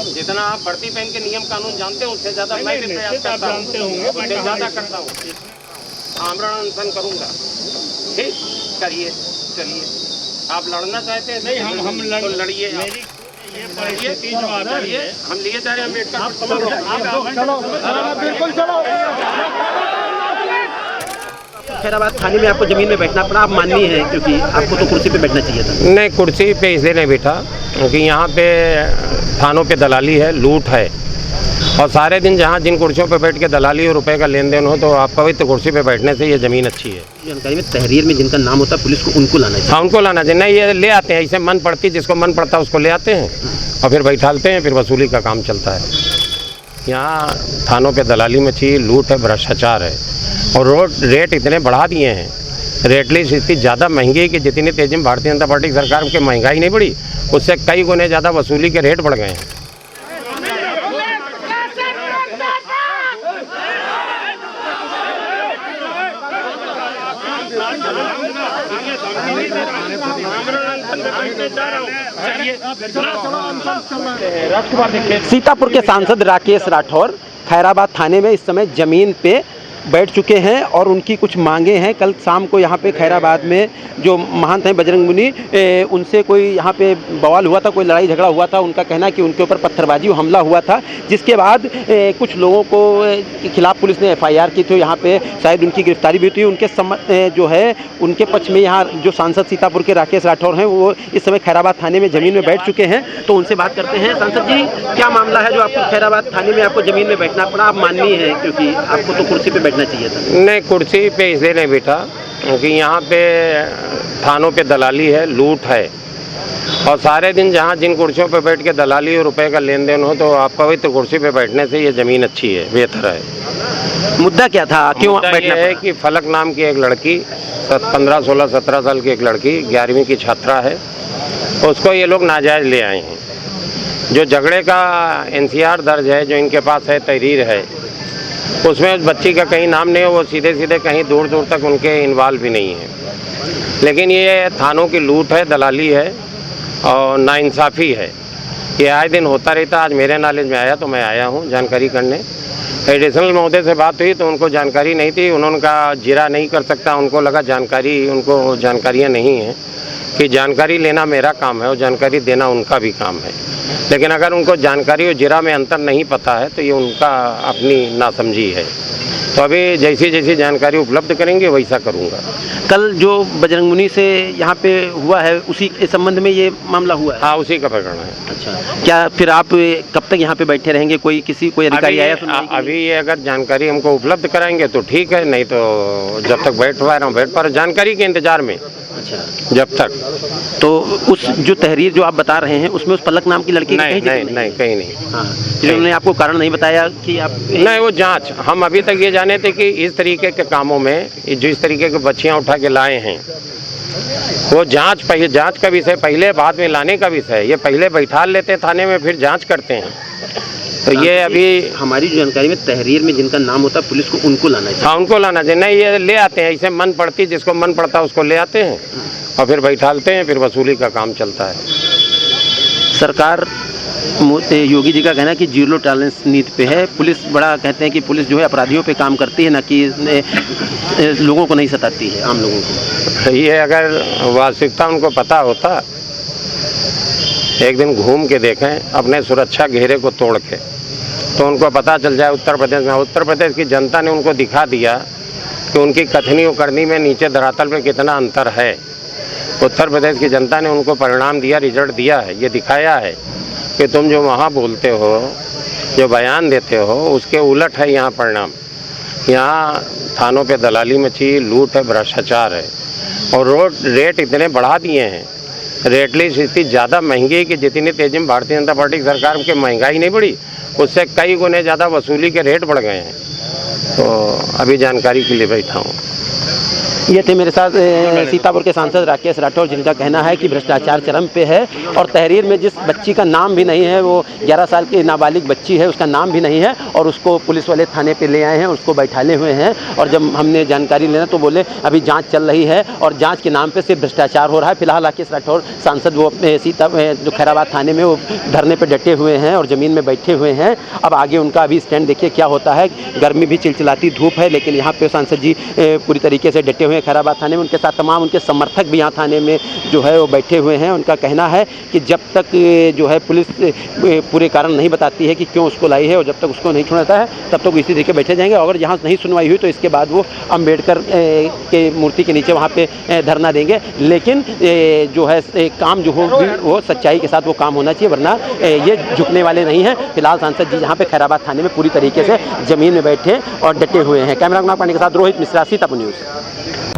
जितना आप भर्ती पहन के नियम कानून जानते हैं उससे ज्यादा मैं भी प्रयास करता हूँ, उससे ज्यादा करता हूँ। आमरण अनशन करूँगा। ठीक, करिए, चलिए। आप लड़ना चाहते हैं नहीं, हम तो लड़िए। चलिए, हम लिए जा रहे हैं अम्बेडकर। बिल्कुल चलो। खैराबाद थाने में आपको जमीन में बैठना पड़ा, आप माननीय हैं क्योंकि आपको तो कुर्सी पे बैठना चाहिए था। नहीं, कुर्सी पे इसलिए नहीं बैठा क्योंकि यहाँ पे थानों पे दलाली है, लूट है, और सारे दिन जहाँ जिन कुर्सियों पे बैठ के दलाली और रुपए का लेन देन हो, तो आप पवित्र कुर्सी पे बैठने से ये ज़मीन अच्छी है। जानकारी में तहरीर में जिनका नाम होता है पुलिस को उनको लाना चाहिए। हाँ, उनको लाना चाहिए। नहीं, ये ले आते हैं, ऐसे मन पड़ती, जिसको मन पड़ता है उसको ले आते हैं और फिर बैठालते हैं, फिर वसूली का काम चलता है। यहाँ थानों पे दलाली मची, लूट है, भ्रष्टाचार है, और रोड रेट इतने बढ़ा दिए हैं। रेट लिस्ट इतनी ज़्यादा महंगी है कि जितनी तेज़ी में भारतीय जनता पार्टी सरकार की महंगाई नहीं बढ़ी, उससे कई गुने ज़्यादा वसूली के रेट बढ़ गए हैं। सीतापुर के सांसद राकेश राठौर खैराबाद थाने में इस समय जमीन पे बैठ चुके हैं और उनकी कुछ मांगे हैं। कल शाम को यहाँ पे खैराबाद में जो महंत हैं बजरंग मुनि, उनसे कोई यहाँ पे बवाल हुआ था, कोई लड़ाई झगड़ा हुआ था। उनका कहना है कि उनके ऊपर पत्थरबाजी हमला हुआ था, जिसके बाद कुछ लोगों को के खिलाफ पुलिस ने FIR की थी। यहाँ पे शायद उनकी गिरफ्तारी भी हुई। उनके जो है उनके पक्ष में यहाँ जो सांसद सीतापुर के राकेश राठौर हैं वो इस समय खैराबाद थाने में ज़मीन में बैठ चुके हैं, तो उनसे बात करते हैं। सांसद जी, क्या मामला है जो आपको खैराबाद थाने में आपको ज़मीन में बैठना पड़ा? आप माननीय हैं क्योंकि आपको तो कुर्सी पर बैठना चाहिए था। नहीं, कुर्सी पे इसलिए नहीं बैठा क्योंकि यहाँ पे थानों पे दलाली है, लूट है, और सारे दिन जहाँ जिन कुर्सियों पे बैठ के दलाली और रुपए का लेन देन हो, तो आप पवित्र कुर्सी पे बैठने से ये ज़मीन अच्छी है, बेहतर है। मुद्दा क्या था, क्यों बैठना है कि फलक नाम की एक लड़की 15, 16, 17 साल की एक लड़की 11वीं की छात्रा है, उसको ये लोग नाजायज़ ले आए हैं। जो झगड़े का NCR दर्ज है, जो इनके पास है, तहरीर है, उसमें उस बच्ची का कहीं नाम नहीं है। वो सीधे सीधे कहीं दूर दूर तक उनके इन्वॉल्व भी नहीं है। लेकिन ये थानों की लूट है, दलाली है और नाइंसाफ़ी है। ये आए दिन होता रहता। आज मेरे नॉलेज में आया तो मैं आया हूँ जानकारी करने। एडिशनल महोदय से बात हुई तो उनको जानकारी नहीं थी। उन्होंने कहा जिरा नहीं कर सकता, उनको लगा उनको जानकारियाँ नहीं हैं कि जानकारी लेना मेरा काम है और जानकारी देना उनका भी काम है। लेकिन अगर उनको जानकारी और जिरा में अंतर नहीं पता है तो ये उनका अपनी नासमझी है। तो अभी जैसी जैसी जानकारी उपलब्ध करेंगे वैसा करूँगा। कल जो बजरंग मुनि से यहाँ पे हुआ है उसी के संबंध में ये मामला हुआ है? हाँ, उसी का प्रकरण है। अच्छा, क्या फिर आप कब तक यहाँ पे बैठे रहेंगे? कोई अधिकारी आया? अभी ये अगर जानकारी हमको उपलब्ध कराएंगे तो ठीक है, नहीं तो जब तक बैठ पा रहा हूँ बैठ पा रहा हूँ, जानकारी के इंतजार में। अच्छा, जब तक तो उस जो तहरीर जो आप बता रहे हैं उसमें उस पलक नाम की लड़की नहीं कहीं नहीं। हाँ, उन्होंने आपको कारण नहीं बताया कि आप नहीं, वो जांच हम अभी तक ये जाने थे कि इस तरीके के कामों में जिस तरीके के बच्चियां उठा के लाए हैं वो जांच का विषय पहले, बाद में लाने का विषय। ये पहले बैठा लेते थाने में, फिर जांच करते हैं। तो ये अभी हमारी जानकारी में तहरीर में जिनका नाम होता है पुलिस को उनको लाना चाहिए। हाँ, उनको लाना चाहिए। नहीं, ये ले आते हैं, ऐसे मन पड़ती, जिसको मन पड़ता है उसको ले आते हैं और फिर बैठालते हैं, फिर वसूली का काम चलता है। सरकार योगी जी का कहना है कि 0 टॉलरेंस नीति पे है। पुलिस बड़ा कहते हैं कि पुलिस जो है अपराधियों पे काम करती है, ना कि लोगों को नहीं सताती है, आम लोगों को। ये अगर वास्तविकता उनको पता होता, एक दिन घूम के देखें अपने सुरक्षा घेरे को तोड़ के, तो उनको पता चल जाए। उत्तर प्रदेश की जनता ने उनको दिखा दिया कि उनकी कथनी और करनी में नीचे धरातल पे कितना अंतर है। उत्तर प्रदेश की जनता ने उनको परिणाम दिया, रिजल्ट दिया है। ये दिखाया है कि तुम जो वहाँ बोलते हो, जो बयान देते हो, उसके उलट है यहाँ परिणाम। यहाँ थानों पे दलाली मची, लूट है, भ्रष्टाचार है, और रोड रेट इतने बढ़ा दिए हैं। रेट लिस्ट इतनी ज़्यादा महंगी है कि जितनी तेज़ी में भारतीय जनता पार्टी की सरकार की महंगाई नहीं बढ़ी, उससे कई गुने ज़्यादा वसूली के रेट बढ़ गए हैं। तो अभी जानकारी के लिए बैठा हूँ। ये थे मेरे साथ सीतापुर के सांसद राकेश राठौर, जिनका कहना है कि भ्रष्टाचार चरम पे है और तहरीर में जिस बच्ची का नाम भी नहीं है, वो 11 साल की नाबालिग बच्ची है, उसका नाम भी नहीं है और उसको पुलिस वाले थाने पे ले आए हैं, उसको बैठाले हुए हैं। और जब हमने जानकारी लेना तो बोले अभी जांच चल रही है और जांच के नाम पे सिर्फ भ्रष्टाचार हो रहा है। फिलहाल राकेश राठौर सांसद वो जो खैराबाद थाने में वो धरने पर डटे हुए हैं और ज़मीन में बैठे हुए हैं। अब आगे उनका अभी स्टैंड देखिए क्या होता है। गर्मी भी चिलचिलाती धूप है, लेकिन यहाँ पे सांसद जी पूरी तरीके से डटे हुए हैं खैराबाद थाने में। उनके साथ तमाम उनके समर्थक भी यहाँ थाने में जो है वो बैठे हुए हैं। उनका कहना है कि जब तक जो है पुलिस पूरे कारण नहीं बताती है कि क्यों उसको लाई है और जब तक उसको नहीं छोड़ता है तब तक इसी तरीके बैठे जाएंगे। अगर यहाँ नहीं सुनवाई हुई तो इसके बाद वो अम्बेडकर के मूर्ति के नीचे वहाँ पे धरना देंगे। लेकिन जो है काम जो हो वो सच्चाई के साथ वो काम होना चाहिए, वरना ये झुकने वाले नहीं हैं। फिलहाल सांसद जी यहाँ पे खैराबाद थाने में पूरी तरीके से ज़मीन में बैठे और डटे हुए हैं। कैमरा पांडे के साथ रोहित मिश्रा, सीतापुर न्यूज़।